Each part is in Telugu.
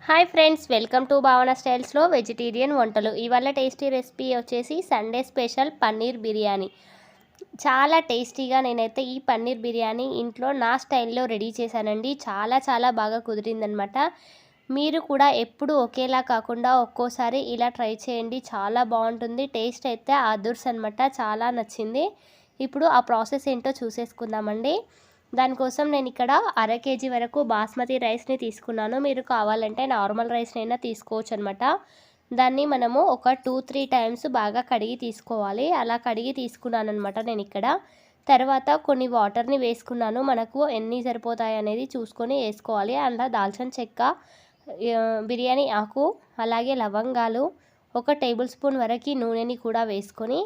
హాయ్ ఫ్రెండ్స్, వెల్కమ్ టు భావన స్టైల్స్లో వెజిటేరియన్ వంటలు. ఇవాళ టేస్టీ రెసిపీ వచ్చేసి సండే స్పెషల్ పన్నీర్ బిర్యానీ. చాలా టేస్టీగా నేనైతే ఈ పన్నీర్ బిర్యానీ ఇంట్లో నా స్టైల్లో రెడీ చేశానండి. చాలా చాలా బాగా కుదిరిందనమాట. మీరు కూడా ఎప్పుడు ఒకేలా కాకుండా ఒక్కోసారి ఇలా ట్రై చేయండి, చాలా బాగుంటుంది. టేస్ట్ అయితే అదుర్స్ అనమాట, చాలా నచ్చింది. ఇప్పుడు ఆ ప్రాసెస్ ఏంటో చూసేసుకుందామండి. దానికోసం నేను ఇక్కడ అర కేజీ వరకు బాస్మతి రైస్ని తీసుకున్నాను. మీరు కావాలంటే నార్మల్ రైస్నైనా తీసుకోవచ్చు అనమాట. దాన్ని మనము ఒక 2-3 టైమ్స్ బాగా కడిగి తీసుకోవాలి. అలా కడిగి తీసుకున్నాను అనమాట నేను ఇక్కడ. తర్వాత కొన్ని వాటర్ని వేసుకున్నాను. మనకు ఎన్ని సరిపోతాయి అనేది చూసుకొని వేసుకోవాలి. అందులో దాల్చిన చెక్క, బిర్యానీ ఆకు, అలాగే లవంగాలు, 1 టేబుల్ స్పూన్ వరకు నూనెని కూడా వేసుకొని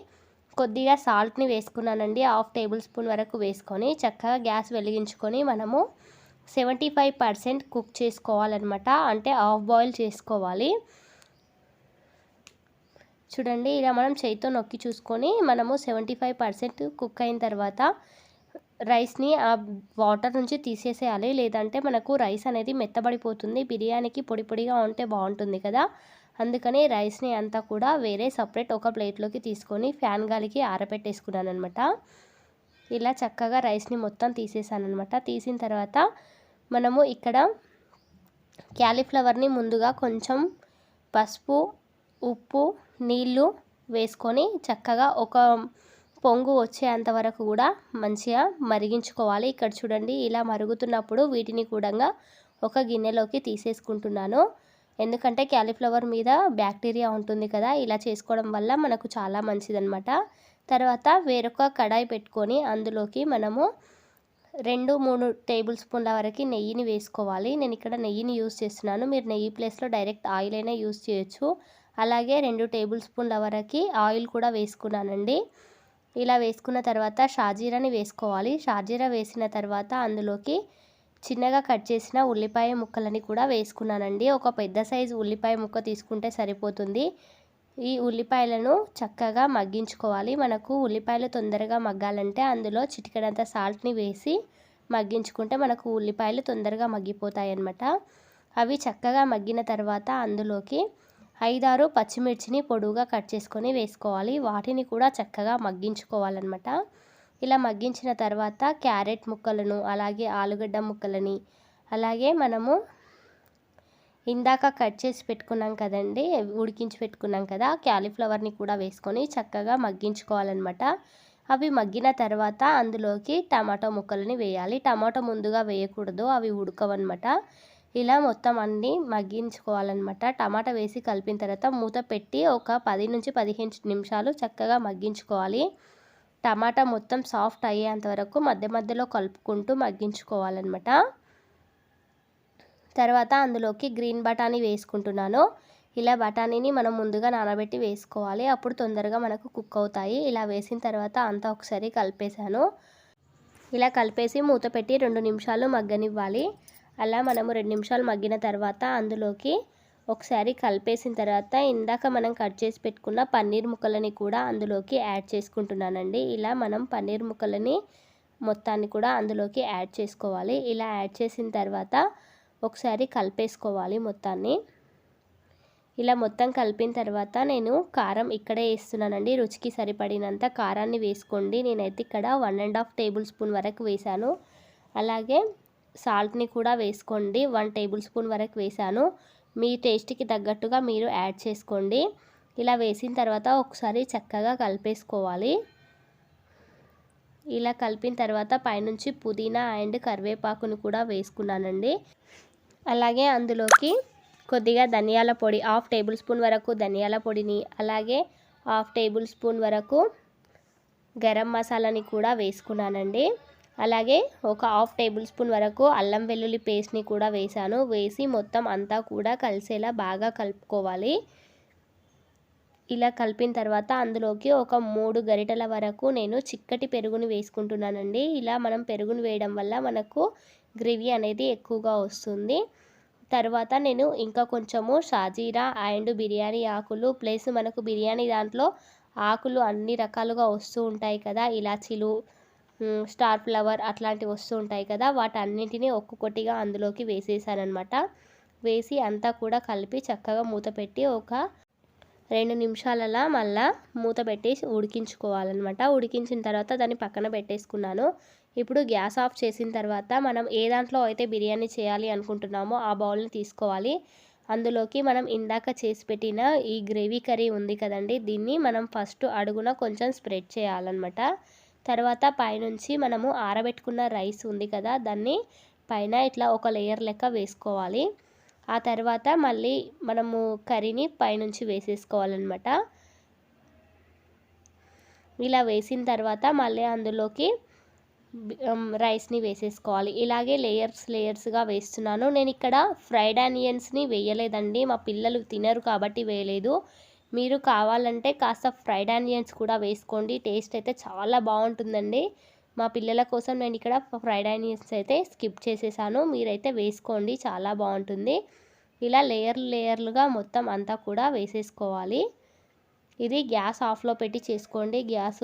కొద్దిగా సాల్ట్ని వేసుకున్నానండి. 1/2 టేబుల్ స్పూన్ వరకు వేసుకొని చక్కగా గ్యాస్ వెలిగించుకొని మనము 75% కుక్ చేసుకోవాలన్నమాట. అంటే హాఫ్ బాయిల్ చేసుకోవాలి. చూడండి, ఇలా మనం చేతితో నొక్కి చూసుకొని మనము 75% కుక్ అయిన తర్వాత రైస్ని ఆ వాటర్ నుంచి తీసేసేయాలి. లేదంటే మనకు రైస్ అనేది మెత్తబడిపోతుంది. బిర్యానీకి పొడి పొడిగా ఉంటే బాగుంటుంది కదా. అందుకని రైస్ని అంతా కూడా వేరే సపరేట్ ఒక ప్లేట్లోకి తీసుకొని ఫ్యాన్ గాలికి ఆరబెట్టేసుకున్నాను అనమాట. ఇలా చక్కగా రైస్ని మొత్తం తీసేసాను అనమాట. తీసిన తర్వాత మనము ఇక్కడ క్యాలీఫ్లవర్ని ముందుగా కొంచెం పసుపు, ఉప్పు, నీళ్ళు వేసుకొని చక్కగా ఒక పొంగు వచ్చేంత వరకు కూడా మంచిగా మరిగించుకోవాలి. ఇక్కడ చూడండి, ఇలా మరుగుతున్నప్పుడు వీటిని కూడా ఒక గిన్నెలోకి తీసేసుకుంటున్నాను. ఎందుకంటే క్యాలీఫ్లవర్ మీద బ్యాక్టీరియా ఉంటుంది కదా, ఇలా చేసుకోవడం వల్ల మనకు చాలా మంచిదన్నమాట. తర్వాత వేరొక కడాయి పెట్టుకొని అందులోకి మనము 2-3 టేబుల్ స్పూన్ల వరకు నెయ్యిని వేసుకోవాలి. నేను ఇక్కడ నెయ్యిని యూస్ చేస్తున్నాను. మీరు నెయ్యి ప్లేస్లో డైరెక్ట్ ఆయిల్ అయినా యూస్ చేయొచ్చు. అలాగే 2 టేబుల్ స్పూన్ల వరకు ఆయిల్ కూడా వేసుకున్నానండి. ఇలా వేసుకున్న తర్వాత షాజీరాని వేసుకోవాలి. షాజీరా వేసిన తర్వాత అందులోకి చిన్నగా కట్ చేసిన ఉల్లిపాయ ముక్కలని కూడా వేసుకున్నానండి. ఒక పెద్ద సైజు ఉల్లిపాయ ముక్క తీసుకుంటే సరిపోతుంది. ఈ ఉల్లిపాయలను చక్కగా మగ్గించుకోవాలి. మనకు ఉల్లిపాయలు తొందరగా మగ్గాలంటే అందులో చిటికెడంత సాల్ట్ని వేసి మగ్గించుకుంటే మనకు ఉల్లిపాయలు తొందరగా మగ్గిపోతాయి అన్నమాట. అవి చక్కగా మగ్గిన తర్వాత అందులోకి 5-6 పచ్చిమిర్చిని పొడువుగా కట్ చేసుకొని వేసుకోవాలి. వాటిని కూడా చక్కగా మగ్గించుకోవాలన్నమాట. ఇలా మగ్గించిన తర్వాత క్యారెట్ ముక్కలను, అలాగే ఆలుగడ్డ ముక్కలని, అలాగే మనము ఇందాక కట్ చేసి పెట్టుకున్నాం కదండి, ఉడికించి పెట్టుకున్నాం కదా, క్యాలీఫ్లవర్ని కూడా వేసుకొని చక్కగా మగ్గించుకోవాలన్నమాట. అవి మగ్గిన తర్వాత అందులోకి టమాటో ముక్కలని వేయాలి. టమాటో ముందుగా వేయకూడదు, అవి ఉడకవన్నమాట. ఇలా మొత్తం అన్నీ మగ్గించుకోవాలన్నమాట. టమాటా వేసి కలిపిన తర్వాత మూత పెట్టి ఒక 10-15 నిమిషాలు చక్కగా మగ్గించుకోవాలి. టమాటా మొత్తం సాఫ్ట్ అయ్యేంత వరకు మధ్య మధ్యలో కలుపుకుంటూ మగ్గించుకోవాలన్నమాట. తర్వాత అందులోకి గ్రీన్ బఠానీ వేసుకుంటున్నాను. ఇలా బఠానీని మనం ముందుగా నానబెట్టి వేసుకోవాలి, అప్పుడు తొందరగా మనకు కుక్ అవుతాయి. ఇలా వేసిన తర్వాత అంతా ఒకసారి కలిపేసాను. ఇలా కలిపేసి మూత పెట్టి 2 నిమిషాలు మగ్గనివ్వాలి. అలా మనము 2 నిమిషాలు మగ్గిన తర్వాత అందులోకి ఒకసారి కలిపేసిన తర్వాత ఇందాక మనం కట్ చేసి పెట్టుకున్న పన్నీర్ ముక్కలని కూడా అందులోకి యాడ్ చేసుకుంటున్నానండి. ఇలా మనం పన్నీర్ ముక్కలని మొత్తాన్ని కూడా అందులోకి యాడ్ చేసుకోవాలి. ఇలా యాడ్ చేసిన తర్వాత ఒకసారి కలిపేసుకోవాలి మొత్తాన్ని. ఇలా మొత్తం కలిపిన తర్వాత నేను కారం ఇక్కడే వేస్తున్నానండి. రుచికి సరిపడినంత కారాన్ని వేసుకోండి. నేనైతే ఇక్కడ 1.5 టేబుల్ స్పూన్ వరకు వేసాను. అలాగే సాల్ట్ని కూడా వేసుకోండి. 1 టేబుల్ స్పూన్ వరకు వేసాను. మీ టేస్ట్కి తగ్గట్టుగా మీరు యాడ్ చేసుకోండి. ఇలా వేసిన తర్వాత ఒకసారి చక్కగా కలిపేసుకోవాలి. ఇలా కలిపిన తర్వాత పైనుంచి పుదీనా అండ్ కరివేపాకును కూడా వేసుకున్నానండి. అలాగే అందులోకి కొద్దిగా ధనియాల పొడి, 1/2 టేబుల్ స్పూన్ వరకు ధనియాల పొడిని, అలాగే 1/2 టేబుల్ స్పూన్ వరకు గరం మసాలాని కూడా వేసుకున్నానండి. అలాగే ఒక 1/2 టేబుల్ స్పూన్ వరకు అల్లం వెల్లుల్లి పేస్ట్ని కూడా వేసాను. వేసి మొత్తం అంతా కూడా కలిసేలా బాగా కలుపుకోవాలి. ఇలా కలిపిన తర్వాత అందులోకి ఒక 3 గరిటెల వరకు నేను చిక్కటి పెరుగుని వేసుకుంటున్నానండి. ఇలా మనం పెరుగుని వేయడం వల్ల మనకు గ్రేవీ అనేది ఎక్కువగా వస్తుంది. తర్వాత నేను ఇంకా కొంచెము షాజీరా అండ్ బిర్యానీ ఆకులు, ప్లస్ మనకు బిర్యానీ దాంట్లో ఆకులు అన్ని రకాలుగా వస్తూ ఉంటాయి కదా, ఇలాచీలు, స్టార్ ఫ్లవర్ అట్లాంటివి వస్తూ ఉంటాయి కదా, వాటన్నింటినీ ఒక్కొక్కటిగా అందులోకి వేసేసానమాట. వేసి అంతా కూడా కలిపి చక్కగా మూత పెట్టి ఒక 2 నిమిషాలలా మళ్ళా మూత పెట్టి ఉడికించుకోవాలన్నమాట. ఉడికించిన తర్వాత దాన్ని పక్కన పెట్టేసుకున్నాను. ఇప్పుడు గ్యాస్ ఆఫ్ చేసిన తర్వాత మనం ఏ దాంట్లో అయితే బిర్యానీ చేయాలి అనుకుంటున్నామో ఆ బౌల్ని తీసుకోవాలి. అందులోకి మనం ఇందాక చేసి పెట్టిన ఈ గ్రేవీ కర్రీ ఉంది కదండి, దీన్ని మనం ఫస్ట్ అడుగున కొంచెం స్ప్రెడ్ చేయాలన్నమాట. తర్వాత పైనుంచి మనము ఆరబెట్టుకున్న రైస్ ఉంది కదా, దాన్ని పైన ఇట్లా ఒక లేయర్ లెక్క వేసుకోవాలి. ఆ తర్వాత మళ్ళీ మనము కర్రీని పైనుంచి వేసేసుకోవాలన్నమాట. ఇలా వేసిన తర్వాత మళ్ళీ అందులోకి రైస్ని వేసేసుకోవాలి. ఇలాగే లేయర్స్గా వేస్తున్నాను. నేను ఇక్కడ ఫ్రైడ్ ఆనియన్స్ని వేయలేదండి, మా పిల్లలు తినరు కాబట్టి వేయలేదు. మీరు కావాలంటే కాస్త ఫ్రైడ్ ఆనియన్స్ కూడా వేసుకోండి, టేస్ట్ అయితే చాలా బాగుంటుందండి. మా పిల్లల కోసం నేను ఇక్కడ ఫ్రైడ్ ఆనియన్స్ అయితే స్కిప్ చేసేసాను, మీరైతే వేసుకోండి, చాలా బాగుంటుంది. ఇలా లేయర్లుగా మొత్తం అంతా కూడా వేసేసుకోవాలి. ఇది గ్యాస్ ఆఫ్లో పెట్టి చేసుకోండి, గ్యాస్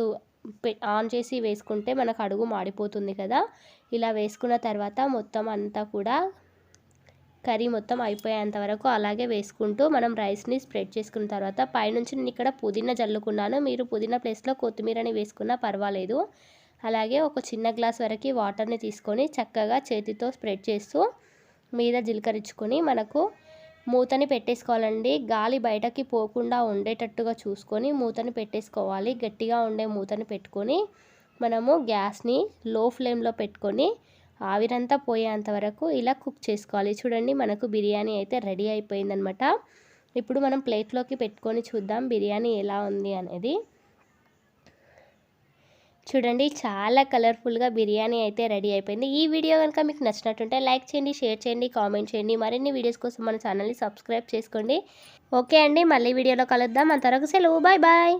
ఆన్ చేసి వేసుకుంటే మనకు అడుగు మాడిపోతుంది కదా. ఇలా వేసుకున్న తర్వాత మొత్తం అంతా కూడా కర్రీ మొత్తం అయిపోయేంత వరకు అలాగే వేసుకుంటూ మనం రైస్ని స్ప్రెడ్ చేసుకున్న తర్వాత పైనుంచి నేను ఇక్కడ పుదీనా జల్లుకున్నాను. మీరు పుదీనా ప్లేస్లో కొత్తిమీరని వేసుకున్నా పర్వాలేదు. అలాగే ఒక చిన్న గ్లాస్ వరకు వాటర్ని తీసుకొని చక్కగా చేతితో స్ప్రెడ్ చేస్తూ మీద జీలకరించుకొని మనకు మూతని పెట్టేసుకోవాలండి. గాలి బయటకి పోకుండా ఉండేటట్టుగా చూసుకొని మూతని పెట్టేసుకోవాలి. గట్టిగా ఉండే మూతని పెట్టుకొని మనము గ్యాస్ని లో ఫ్లేమ్లో పెట్టుకొని ఆవిరంతా పోయేంత వరకు ఇలా కుక్ చేసుకోవాలి. చూడండి, మనకు బిర్యానీ అయితే రెడీ అయిపోయిందనమాట. ఇప్పుడు మనం ప్లేట్లోకి పెట్టుకొని చూద్దాం బిర్యానీ ఎలా ఉంది అనేది. చూడండి, చాలా కలర్ఫుల్గా బిర్యానీ అయితే రెడీ అయిపోయింది. ఈ వీడియో కనుక మీకు నచ్చినట్టుంటే లైక్ చేయండి, షేర్ చేయండి, కామెంట్ చేయండి. మరిన్ని వీడియోస్ కోసం మన ఛానల్ని సబ్స్క్రైబ్ చేసుకోండి. ఓకే అండి, మళ్ళీ వీడియోలో కలుద్దాం. అంతవరకు సెలవు, బాయ్ బాయ్.